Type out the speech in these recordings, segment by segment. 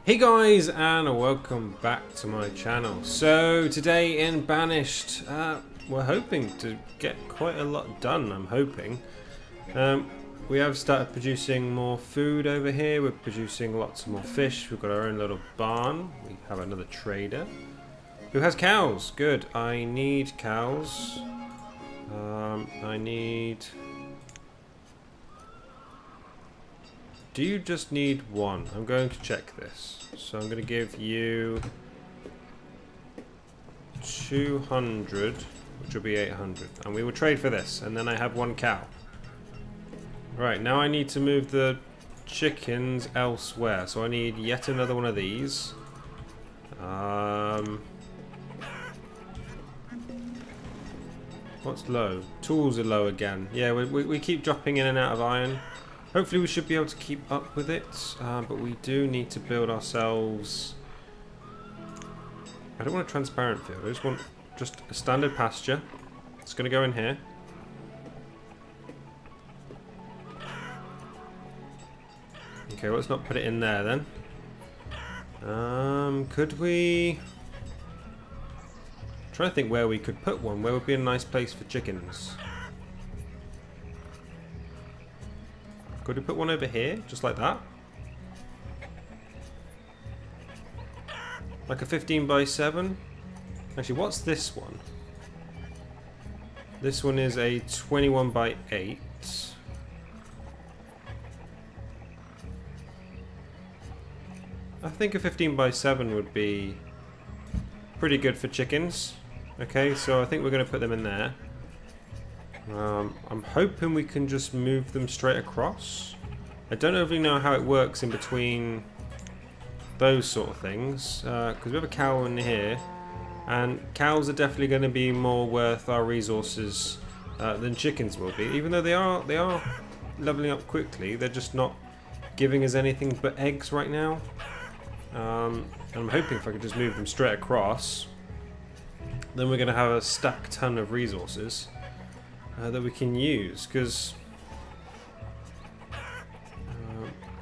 Hey guys, and welcome back to my channel. So today in Banished, we're hoping to get quite a lot done. I'm hoping. We have started producing more food over here. We're producing lots more fish. We've got our own little barn. We have another trader who has cows. Good. I need cows. I need... Do you just need one? I'm going to check this. So I'm going to give you 200, which will be 800. And we will trade for this. And then I have one cow. Right, now I need to move the chickens elsewhere. So I need yet another one of these. What's low? Tools are low again. Yeah, we keep dropping in and out of iron. Hopefully we should be able to keep up with it, but we do need to build ourselves... I don't want a transparent field, I just want just a standard pasture. It's going to go in here. Okay, let's not put it in there then. Could we... I'm trying to think where we could put one. Where would be a nice place for chickens? Could we put one over here, just like that? Like a 15 by 7? Actually, what's this one? This one is a 21 by 8. I think a 15 by 7 would be pretty good for chickens. Okay, so I think we're going to put them in there. I'm hoping we can just move them straight across. I don't really know how it works in between those sort of things, because we have a cow in here, and cows are definitely going to be more worth our resources than chickens will be. Even though they are leveling up quickly, they're just not giving us anything but eggs right now. And I'm hoping if I could just move them straight across, then we're going to have a stack ton of resources that we can use, because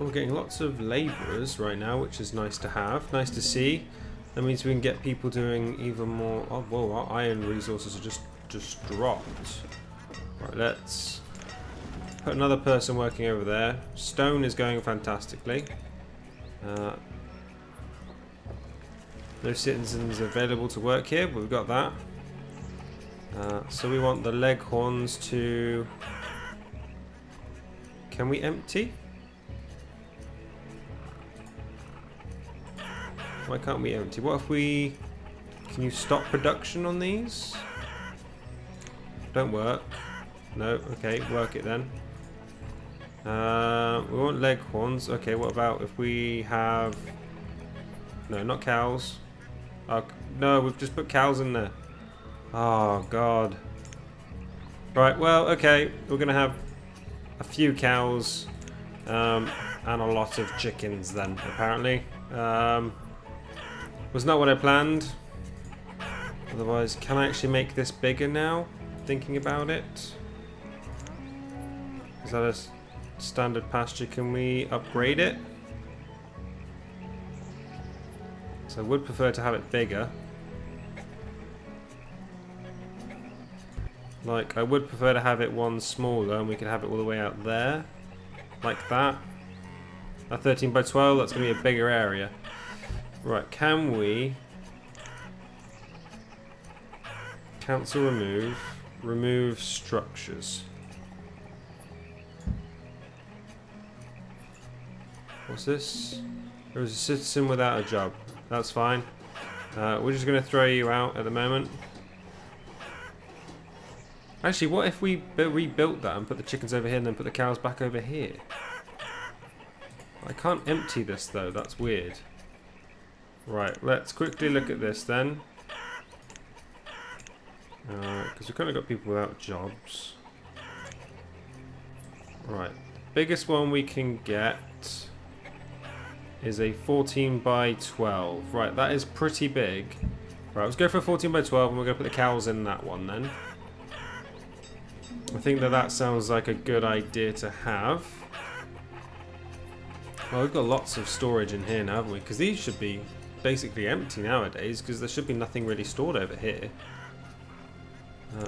we're getting lots of labourers right now, which is nice to have, nice to see. That means we can get people doing even more. Oh, whoa, our iron resources are just dropped. Right, let's put another person working over there. Stone is going fantastically. No citizens available to work here, but we've got that. So we want the leghorns to... Can we empty? Why can't we empty? What if we... Can you stop production on these? Don't work. No, okay, work it then. We want leghorns. Okay, what about if we have... No, not cows. No, we've just put cows in there. Oh, God. Right, well, okay. We're going to have a few cows and a lot of chickens then, apparently. Was not what I planned. Otherwise, can I actually make this bigger now? Thinking about it. Is that a standard pasture? Can we upgrade it? So I would prefer to have it bigger. Like, I would prefer to have it one smaller, and we can have it all the way out there. Like that. A 13 by 12, that's going to be a bigger area. Right, can we... Cancel remove. Remove structures. What's this? There is a citizen without a job. That's fine. We're just going to throw you out at the moment. Actually, what if we rebuilt that and put the chickens over here and then put the cows back over here? I can't empty this though, that's weird. Right, let's quickly look at this then. Because we've kind of got people without jobs. Right, biggest one we can get is a 14 by 12. Right, that is pretty big. Right, let's go for a 14 by 12 and we're going to put the cows in that one then. I think that sounds like a good idea to have. Well, we've got lots of storage in here now, haven't we? Because these should be basically empty nowadays, because there should be nothing really stored over here.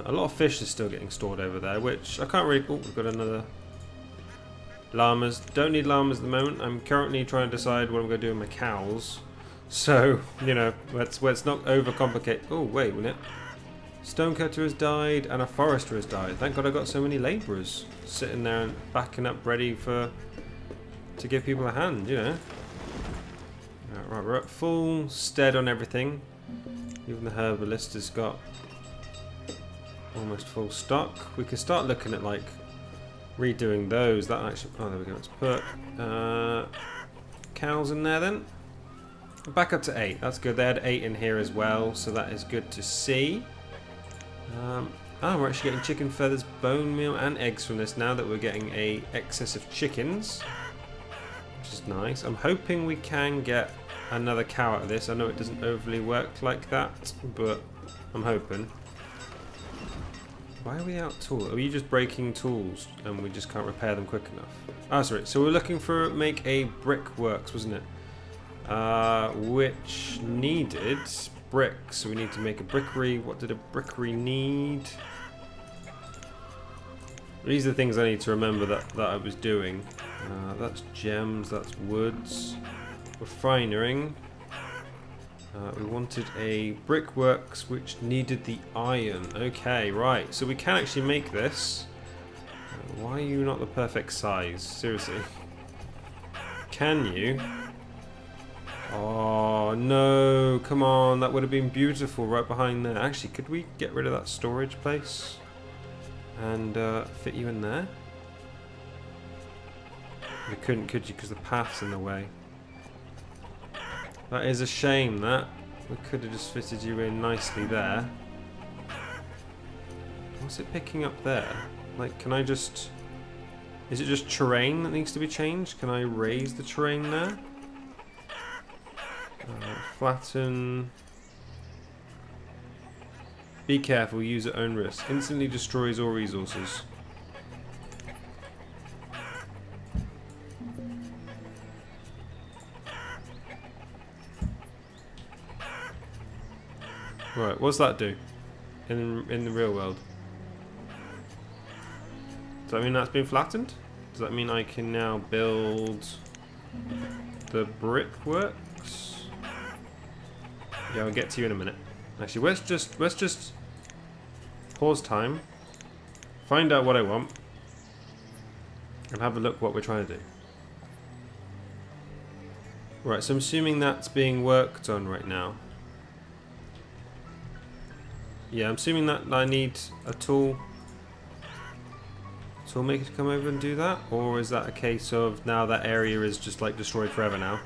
A lot of fish is still getting stored over there, which I can't really... Oh, we've got another... Llamas. Don't need llamas at the moment. I'm currently trying to decide what I'm going to do with my cows. So, you know, let's not overcomplicate. Oh, wait a minute. Stonecutter has died and a forester has died. Thank God I got so many labourers sitting there and backing up ready to give people a hand, you know. Right, we're at full stead on everything. Even the herbalist has got almost full stock. We can start looking at like redoing those. That actually, oh, there we go. Let's put cows in there then. Back up to 8. That's good. They had 8 in here as well, so that is good to see. We're actually getting chicken feathers, bone meal, and eggs from this now that we're getting a excess of chickens, which is nice. I'm hoping we can get another cow out of this. I know it doesn't overly work like that, but I'm hoping. Why are we out tool? Are you just breaking tools and we just can't repair them quick enough? Oh, sorry. So we're looking for make a brickworks, wasn't it? Which needed bricks. So we need to make a brickery. What did a brickery need? These are the things I need to remember that I was doing. That's gems. That's woods. Refining. We wanted a brickworks which needed the iron. Okay, right. So we can actually make this. Why are you not the perfect size? Seriously. Can you? Oh, no. Come on. That would have been beautiful right behind there. Actually, could we get rid of that storage place? And fit you in there? We couldn't, could you? Because the path's in the way. That is a shame, that. We could have just fitted you in nicely there. What's it picking up there? Like, can I just... Is it just terrain that needs to be changed? Can I raise the terrain there? Flatten. Be careful, use at own risk. Instantly destroys all resources. Right, what's that do in the real world? Does that mean that's been flattened? Does that mean I can now build the brickworks? Yeah, I'll get to you in a minute. Actually, let's just pause time, find out what I want, and have a look what we're trying to do. Right, so I'm assuming that's being worked on right now. Yeah, I'm assuming that I need a toolmaker to come over and do that, or is that a case of now that area is just like destroyed forever now?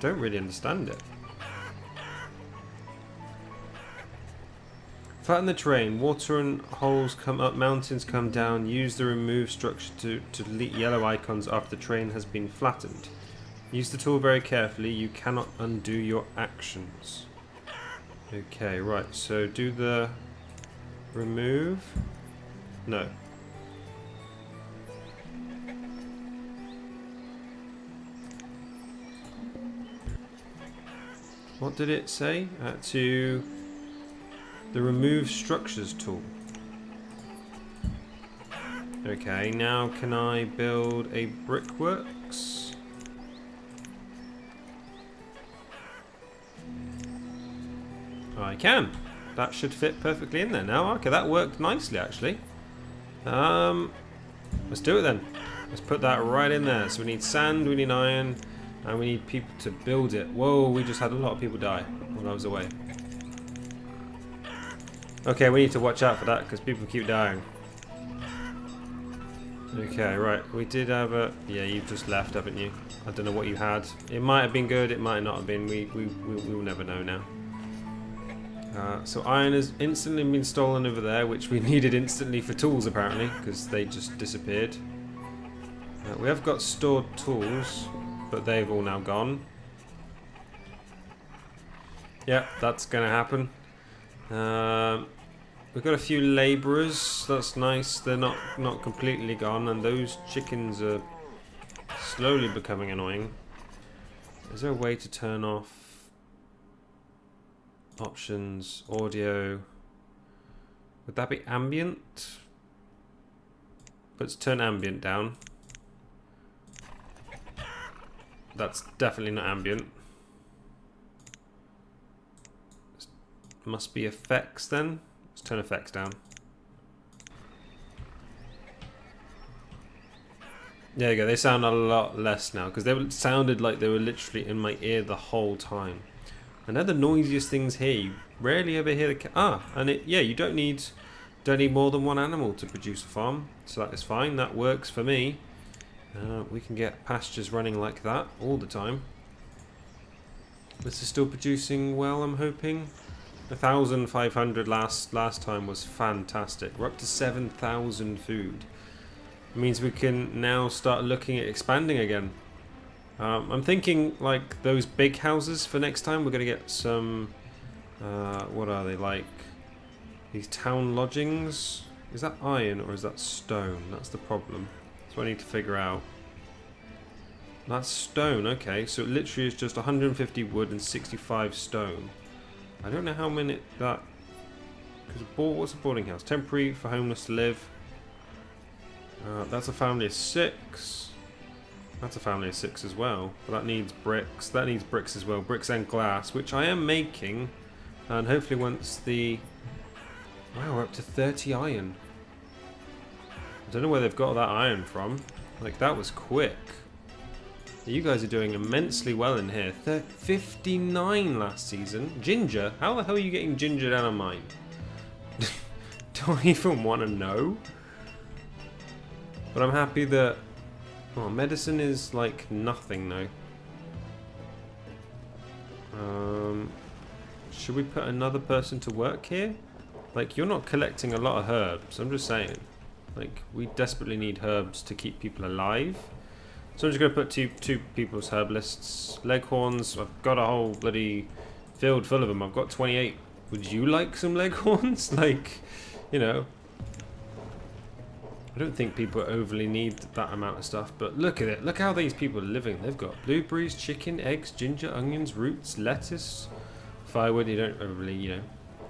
Don't really understand it. Flatten the terrain. Water and holes come up, mountains come down. Use the remove structure to delete yellow icons after the terrain has been flattened. Use the tool very carefully. You cannot undo your actions. Okay, right. So do the remove. No. What did it say? To the remove structures tool. Okay, now can I build a brickworks? I can. That should fit perfectly in there now. Okay, that worked nicely actually. Let's do it then. Let's put that right in there. So we need sand, we need iron, and we need people to build it. Whoa, we just had a lot of people die while I was away. Okay, we need to watch out for that because people keep dying. Okay, right. We did have a... Yeah, you've just left, haven't you? I don't know what you had. It might have been good, it might not have been. We will never know now. So iron has instantly been stolen over there, which we needed instantly for tools apparently, because they just disappeared. We have got stored tools, but they've all now gone. Yep, that's going to happen. We've got a few labourers. That's nice. They're not completely gone, and those chickens are slowly becoming annoying. Is there a way to turn off options, audio? Would that be ambient? Let's turn ambient down. That's definitely not ambient. Must be effects then. Let's turn effects down. There you go. They sound a lot less now because they sounded like they were literally in my ear the whole time. And they're the noisiest things here. You rarely ever hear the yeah, you don't need more than one animal to produce a farm, so that is fine. That works for me. We can get pastures running like that all the time. This is still producing well, I'm hoping. 1,500 last time was fantastic. We're up to 7,000 food. It means we can now start looking at expanding again. I'm thinking like those big houses for next time. We're going to get some, what are they like? These town lodgings. Is that iron or is that stone? That's the problem. That's what I need to figure out. That's stone, okay. So it literally is just 150 wood and 65 stone. I don't know how many that... Because what's a boarding house? Temporary for homeless to live. That's a family of 6. That's a family of 6 as well. But that needs bricks. That needs bricks as well. Bricks and glass, which I am making. And hopefully once the... Wow, we're up to 30 iron. I don't know where they've got that iron from. Like, that was quick. You guys are doing immensely well in here. 59 last season. Ginger? How the hell are you getting ginger down on mine? Do I even want to know? But I'm happy that... Oh, medicine is like nothing though. Should we put another person to work here? Like, you're not collecting a lot of herbs. I'm just saying. Like, we desperately need herbs to keep people alive. So I'm just going to put two people's herb lists. Leghorns, I've got a whole bloody field full of them. I've got 28. Would you like some leghorns? Like, you know. I don't think people overly need that amount of stuff, but look at it. Look how these people are living. They've got blueberries, chicken, eggs, ginger, onions, roots, lettuce, firewood. You don't overly, you know,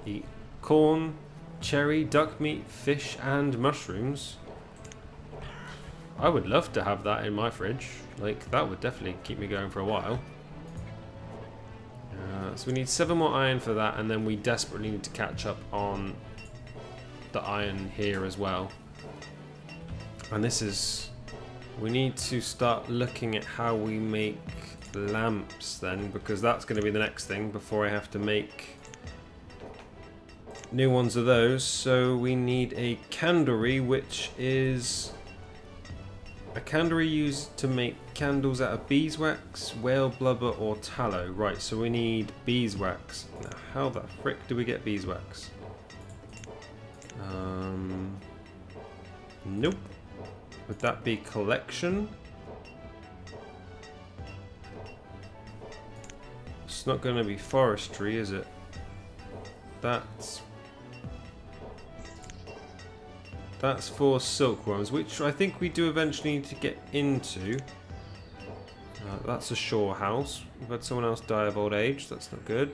eat. Corn, cherry, duck meat, fish, and mushrooms. I would love to have that in my fridge. Like, that would definitely keep me going for a while. So we need 7 more iron for that, and then we desperately need to catch up on the iron here as well. And this is... We need to start looking at how we make lamps then, because that's going to be the next thing before I have to make new ones of those. So we need a candlery, which is... A candlery used to make candles out of beeswax, whale blubber, or tallow. Right, so we need beeswax. Now, how the frick do we get beeswax? Nope. Would that be collection? It's not going to be forestry, is it? That's for silkworms, which I think we do eventually need to get into. That's a shore house. We've had someone else die of old age. That's not good.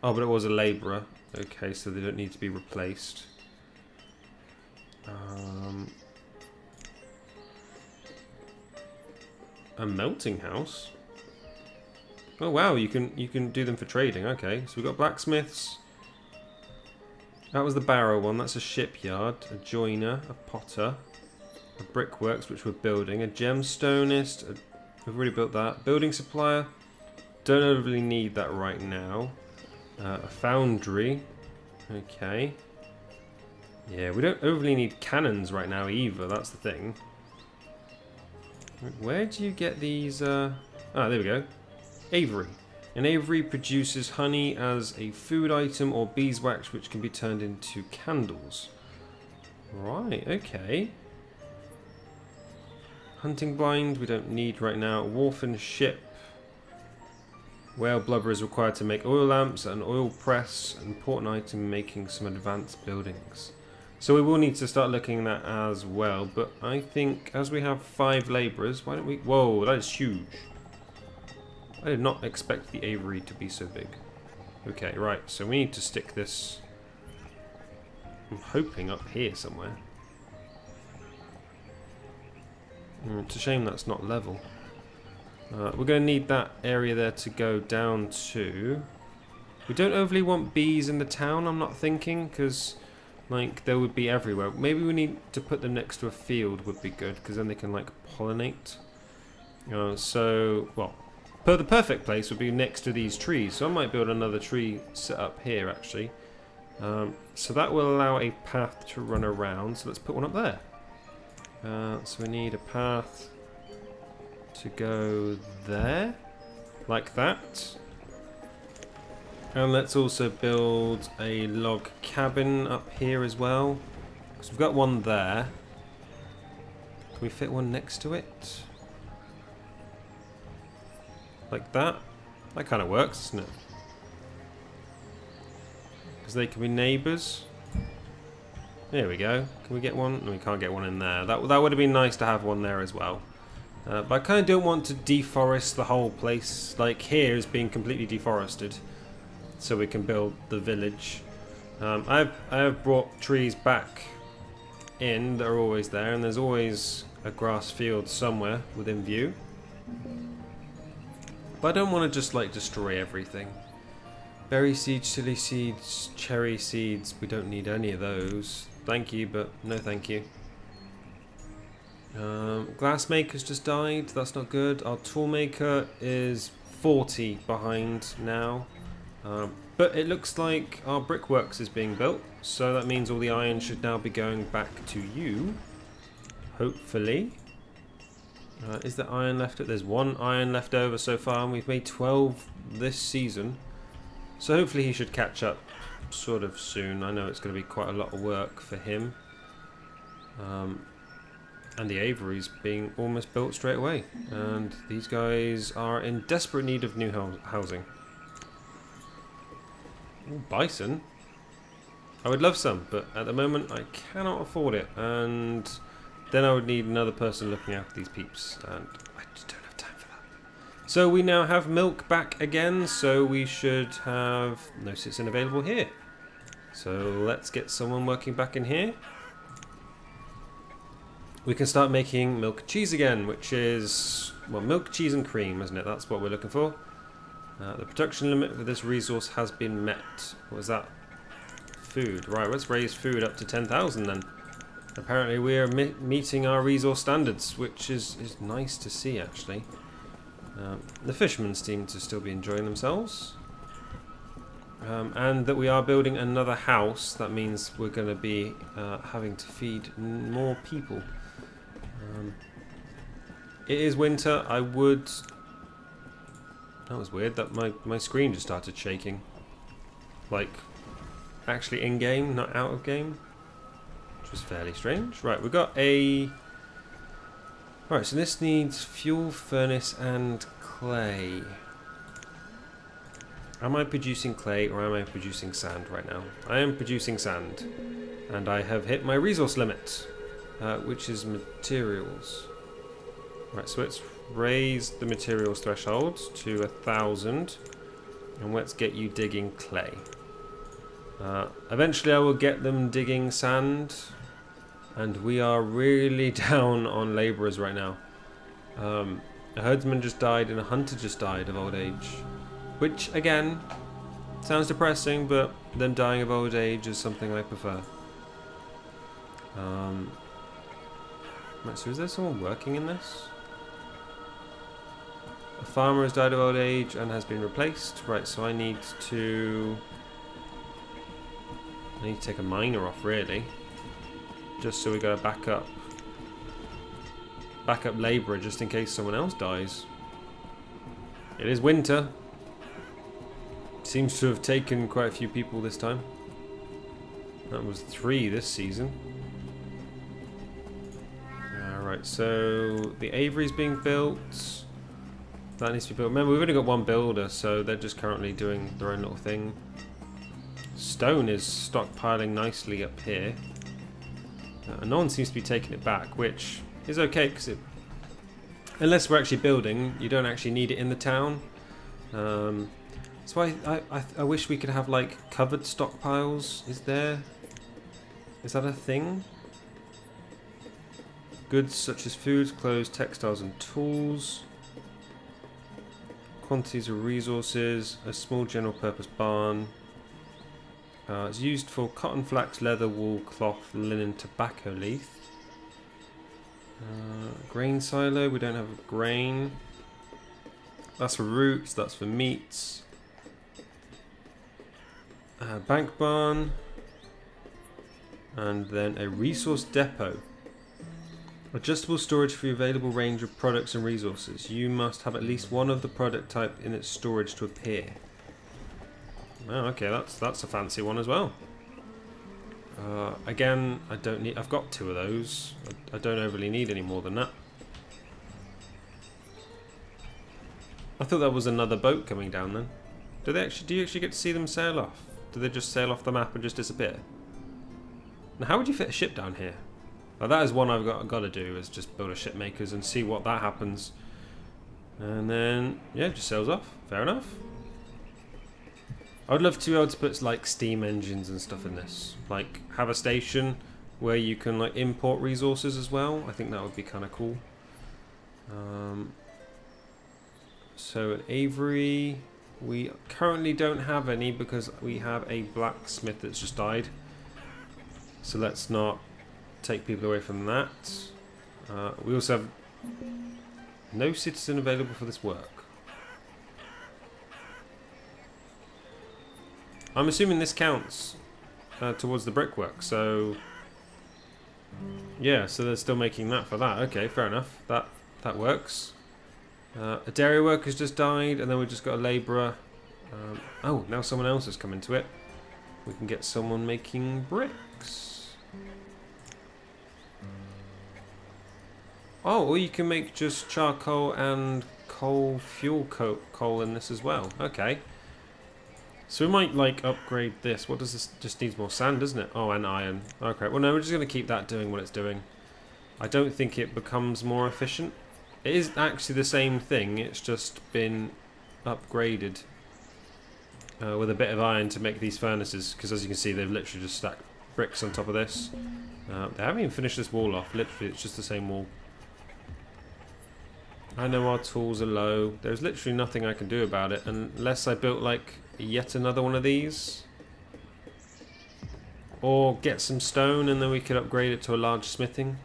Oh, but it was a labourer. Okay, so they don't need to be replaced. A melting house? Oh wow, you can do them for trading. Okay, so we've got blacksmiths. That was the barrow one. That's a shipyard, a joiner, a potter, a brickworks, which we're building, a gemstonist. We've already built that. Building supplier. Don't overly need that right now. A foundry. Okay. Yeah, we don't overly need cannons right now either. That's the thing. Where do you get these? Ah, there we go. Aviary. An aviary produces honey as a food item or beeswax, which can be turned into candles. Right, okay. Hunting blind, we don't need right now. Wharf and ship. Whale blubber is required to make oil lamps and oil press, an important item in making some advanced buildings. So we will need to start looking at that as well, but I think as we have 5 labourers, why don't we... Whoa, that is huge. I did not expect the aviary to be so big. Okay, right, so we need to stick this... I'm hoping up here somewhere. It's a shame that's not level. We're going to need that area there to go down to. We don't overly want bees in the town, I'm not thinking, because like they would be everywhere. Maybe we need to put them next to a field would be good, because then they can like pollinate. So, well, the perfect place would be next to these trees. So I might build another tree set up here actually. So that will allow a path to run around. So let's put one up there. So we need a path to go there, like that. And let's also build a log cabin up here as well, because we've got one there. Can we fit one next to it? Like that? That kind of works, doesn't it? Because they can be neighbours. There we go. Can we get one? No, we can't get one in there. That would have been nice to have one there as well. But I kind of don't want to deforest the whole place. Like here is being completely deforested, so we can build the village. I have brought trees back in that are always there, and there's always a grass field somewhere within view. But I don't want to just like destroy everything. Berry seeds, chili seeds, cherry seeds. We don't need any of those. Thank you, but no thank you. Glassmaker's just died. That's not good. Our toolmaker is 40 behind now. But it looks like our brickworks is being built. So that means all the iron should now be going back to you. Hopefully. Is there iron left? There's 1 iron left over so far, and we've made 12 this season. So hopefully he should catch up sort of soon. I know it's going to be quite a lot of work for him. And the aviary's being almost built straight away. And these guys are in desperate need of new housing. Ooh, bison. I would love some, but at the moment I cannot afford it. And then I would need another person looking after these peeps. And I just don't have time for that. So we now have milk back again. So we should have no citizen available here. So let's get someone working back in here. We can start making milk cheese again, which is, well, milk, cheese and cream, isn't it? That's what we're looking for. The production limit for this resource has been met. What was that? Food. Right, let's raise food up to 10,000 then. Apparently we are meeting our resource standards, which is nice to see, actually. The fishermen seem to still be enjoying themselves. And that we are building another house. That means we're going to be having to feed more people. It is winter. I would... That was weird. That my screen just started shaking. Like, actually in-game, not out of game. Which was fairly strange. Right, we've got a... Alright, so this needs fuel, furnace and clay. Am I producing clay or am I producing sand right now? I am producing sand. And I have hit my resource limit. Which is materials. Right, so let's raise the materials threshold to 1,000. And let's get you digging clay. Eventually I will get them digging sand. And we are really down on labourers right now. A herdsman just died and a hunter just died of old age. Which, again, sounds depressing, but them dying of old age is something I prefer. Right, so is there someone working in this? A farmer has died of old age and has been replaced. Right, so I need to take a miner off, really. Just so we got a backup labourer, just in case someone else dies. It is winter. Seems to have taken quite a few people this time. That was 3 this season. Alright, so the aviary's being built. That needs to be built. Remember, we've only got one builder, so they're just currently doing their own little thing. Stone is stockpiling nicely up here. And no one seems to be taking it back, which is okay, because unless we're actually building, you don't actually need it in the town. That's why I wish we could have, like, covered stockpiles. Is that a thing? Goods such as food, clothes, textiles and tools. Quantities of resources. A small general purpose barn. It's used for cotton, flax, leather, wool, cloth, linen, tobacco leaf. Grain silo, we don't have grain. That's for roots, that's for meats. Bank barn. And then a resource depot. Adjustable storage for the available range of products and resources. You must have at least one of the product type in its storage to appear. Oh, okay, that's a fancy one as well. Again, I don't need. I've got 2 of those. I don't overly need any more than that. I thought that was another boat coming down then. Do you actually get to see them sail off? Do they just sail off the map and just disappear? Now, how would you fit a ship down here? Now, that is one I've got to do, is just build a ship makers and see what that happens. And then, yeah, it just sails off. Fair enough. I would love to be able to put, like, steam engines and stuff in this. Like, have a station where you can, like, import resources as well. I think that would be kind of cool. So at Avery, we currently don't have any because we have a blacksmith that's just died. So let's not take people away from that. We also have no citizen available for this work. I'm assuming this counts towards the brickwork, so yeah, so they're still making that for that. Okay, fair enough. That works. A dairy worker's just died, and then we've just got a labourer. Oh, now someone else has come into it. We can get someone making bricks. Oh, or you can make just charcoal and fuel coal in this as well. Okay. So we might, like, upgrade this. What does this? Just needs more sand, doesn't it? Oh, and iron. Okay, well, no, we're just going to keep that doing what it's doing. I don't think it becomes more efficient. It is actually the same thing. It's just been upgraded with a bit of iron to make these furnaces. Because as you can see, they've literally just stacked bricks on top of this. They haven't even finished this wall off. Literally, it's just the same wall. I know our tools are low. There's literally nothing I can do about it unless I built, like, yet another one of these. Or get some stone and then we could upgrade it to a large smithing.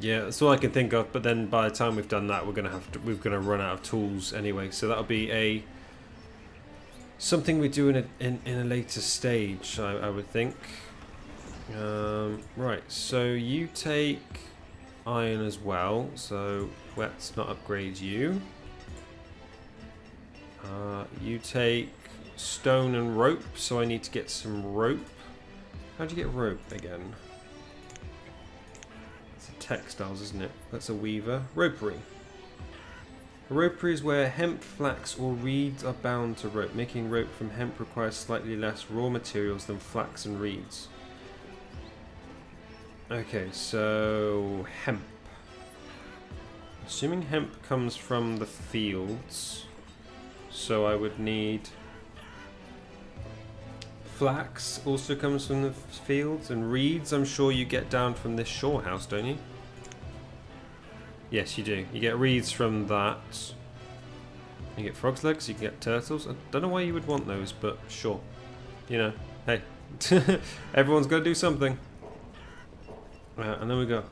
Yeah, that's all I can think of, but then by the time we've done that, we're gonna run out of tools anyway. So that'll be something we do in a later stage, I would think. Right, so you take iron as well, so let's not upgrade you. You take stone and rope, so I need to get some rope. How'd you get rope again? It's a textiles, isn't it? That's a weaver. Ropery. A ropery is where hemp, flax or reeds are bound to rope. Making rope from hemp requires slightly less raw materials than flax and reeds. Okay, so hemp. Assuming hemp comes from the fields, so I would need flax also comes from the fields, and reeds I'm sure you get down from this shore house, don't you? Yes, you do. You get reeds from that. You get frog's legs, you can get turtles. I don't know why you would want those, but sure. You know, hey, everyone's got to do something. And then we go.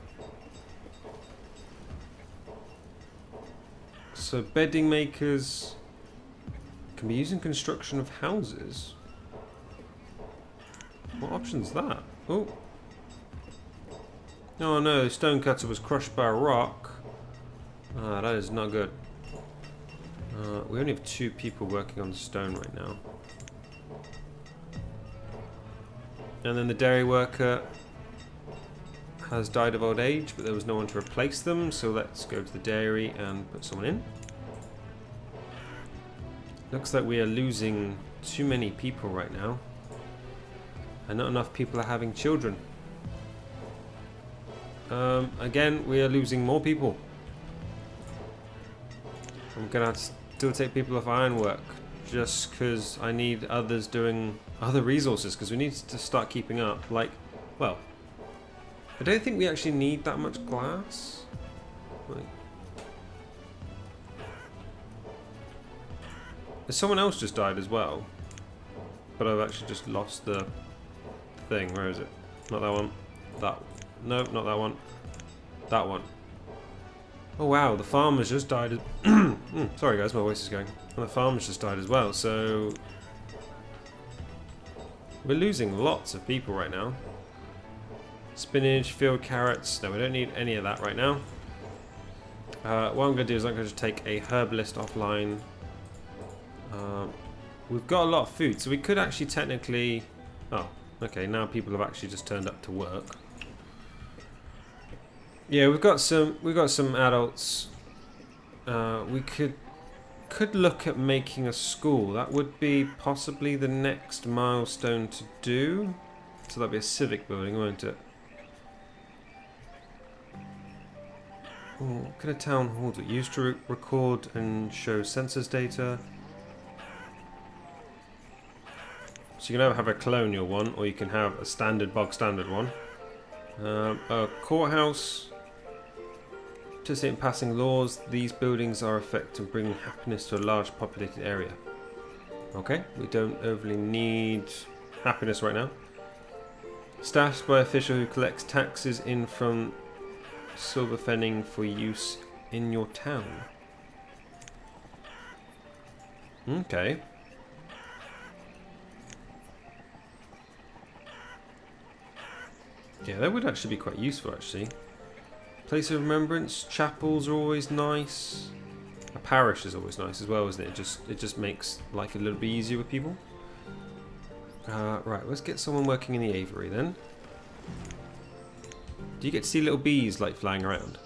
So bedding makers can be used in construction of houses. What option's that? Oh. Oh no, the stone cutter was crushed by a rock. Ah, that is not good. We only have 2 people working on the stone right now. And then the dairy worker has died of old age, but there was no one to replace them, so let's go to the dairy and put someone in. Looks like we are losing too many people right now, and not enough people are having children. Again, we are losing more people. I'm gonna have to still take people off ironwork, just because I need others doing other resources, because we need to start keeping up. Like, well, I don't think we actually need that much glass. Like, someone else just died as well, but I've actually just lost the thing. Where is it? Not that one. That. No, not that one. That one. Oh wow, the farmer's just died. Sorry guys, my voice is going. And the farmer's just died as well, so we're losing lots of people right now. Spinach, field carrots. No, we don't need any of that right now. What I'm going to do is I'm going to take a herbalist offline. We've got a lot of food, so we could actually technically... Oh, okay, now people have actually just turned up to work. Yeah, we've got some adults. We could look at making a school. That would be possibly the next milestone to do. So that'd be a civic building, won't it? Oh, what kind of town hall do we use to record and show census data? So you can either have a colonial one, or you can have a standard, bog standard one. A courthouse. Participate in passing laws. These buildings are effective in bringing happiness to a large populated area. Okay, we don't overly need happiness right now. Staffed by official who collects taxes in from silver fenning for use in your town. Okay. Yeah, that would actually be quite useful, actually. Place of remembrance, chapels are always nice. A parish is always nice as well, isn't it? It just makes life a little bit easier with people. Right, let's get someone working in the aviary then. Do you get to see little bees like flying around?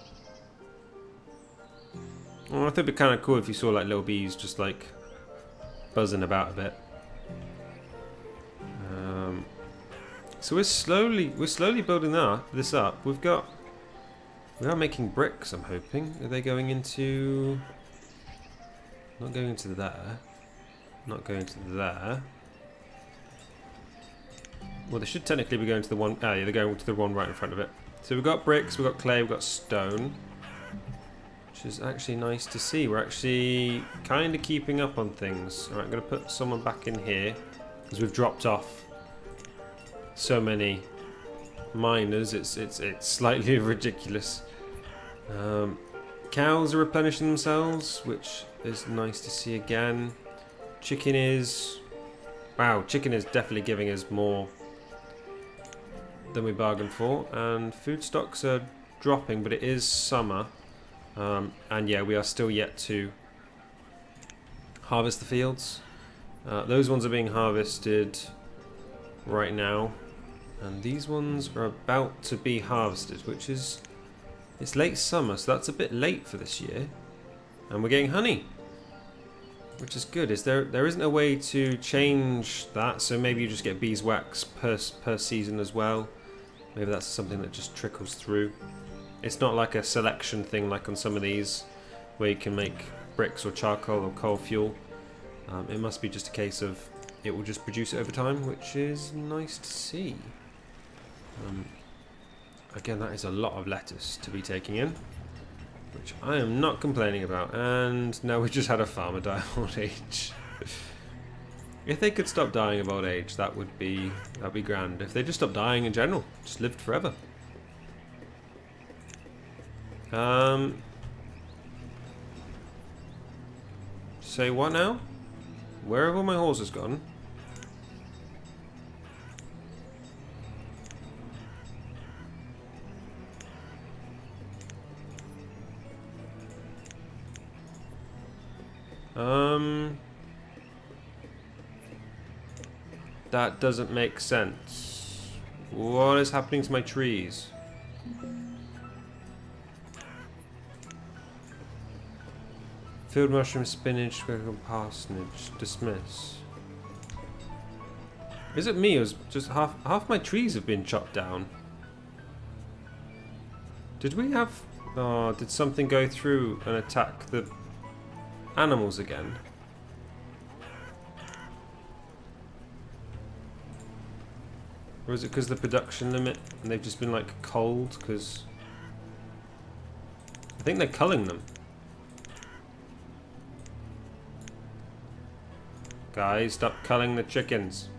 Oh, I think it'd be kind of cool if you saw like little bees just like buzzing about a bit. So we're slowly building this up. We are making bricks, I'm hoping. Are they going into... Not going into there. Not going to there. Well, they should technically be going to the one... Ah, yeah, they're going to the one right in front of it. So we've got bricks, we've got clay, we've got stone. Which is actually nice to see. We're actually kind of keeping up on things. Alright, I'm going to put someone back in here. Because we've dropped off so many miners. It's slightly ridiculous. Cows are replenishing themselves, which is nice to see again. Chicken is... Wow, chicken is definitely giving us more than we bargained for. And food stocks are dropping, but it is summer. And yeah, we are still yet to harvest the fields. Those ones are being harvested right now. And these ones are about to be harvested, which is... It's late summer, so that's a bit late for this year. And we're getting honey, which is good. There isn't a way to change that, so maybe you just get beeswax per season as well. Maybe that's something that just trickles through. It's not like a selection thing like on some of these, where you can make bricks or charcoal or coal fuel. It must be just a case of it will just produce it over time, which is nice to see. Again, that is a lot of lettuce to be taking in, which I am not complaining about. And now we just had a farmer die of old age. If they could stop dying of old age, that'd be grand. If they just stopped dying in general, just lived forever. Say what now? Where have all my horses gone? That doesn't make sense. What is happening to my trees? Field mushroom, spinach, parsnage, dismiss. Is it me or is just half my trees have been chopped down? Did we have... Oh, did something go through and attack the animals again? Or is it because of the production limit and they've just been like cold? Because I think they're culling them. Guys, stop culling the chickens.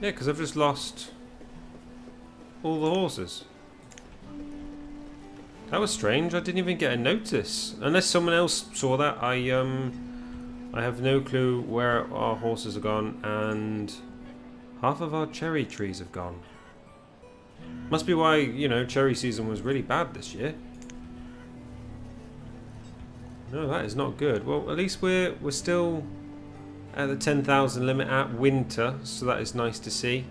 Yeah, because I've just lost all the horses. That was strange. I didn't even get a notice. Unless someone else saw that. I have no clue where our horses are gone, and half of our cherry trees have gone. Must be why, you know, cherry season was really bad this year. No, that is not good. Well, at least we're still at the 10,000 limit at winter, so that is nice to see.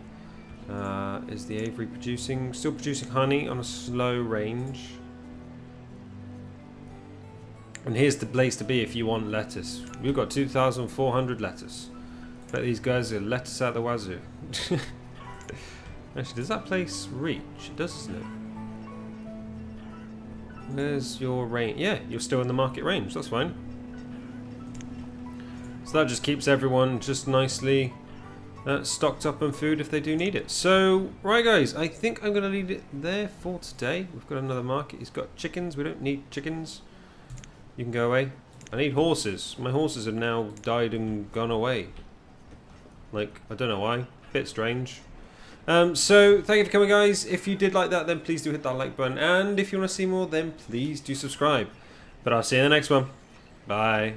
Is the aviary producing? Still producing honey on a slow range. And here's the place to be if you want lettuce. We've got 2,400 lettuce. Bet these guys are lettuce out the wazoo. Actually, does that place reach? It does, doesn't it? Where's your range? Yeah, you're still in the market range. That's fine. So that just keeps everyone just nicely stocked up on food if they do need it. So, right guys, I think I'm going to leave it there for today. We've got another market. He's got chickens. We don't need chickens. You can go away. I need horses. My horses have now died and gone away. Like, I don't know why. Bit strange. So, thank you for coming, guys. If you did like that, then please do hit that like button. And if you want to see more, then please do subscribe. But I'll see you in the next one. Bye.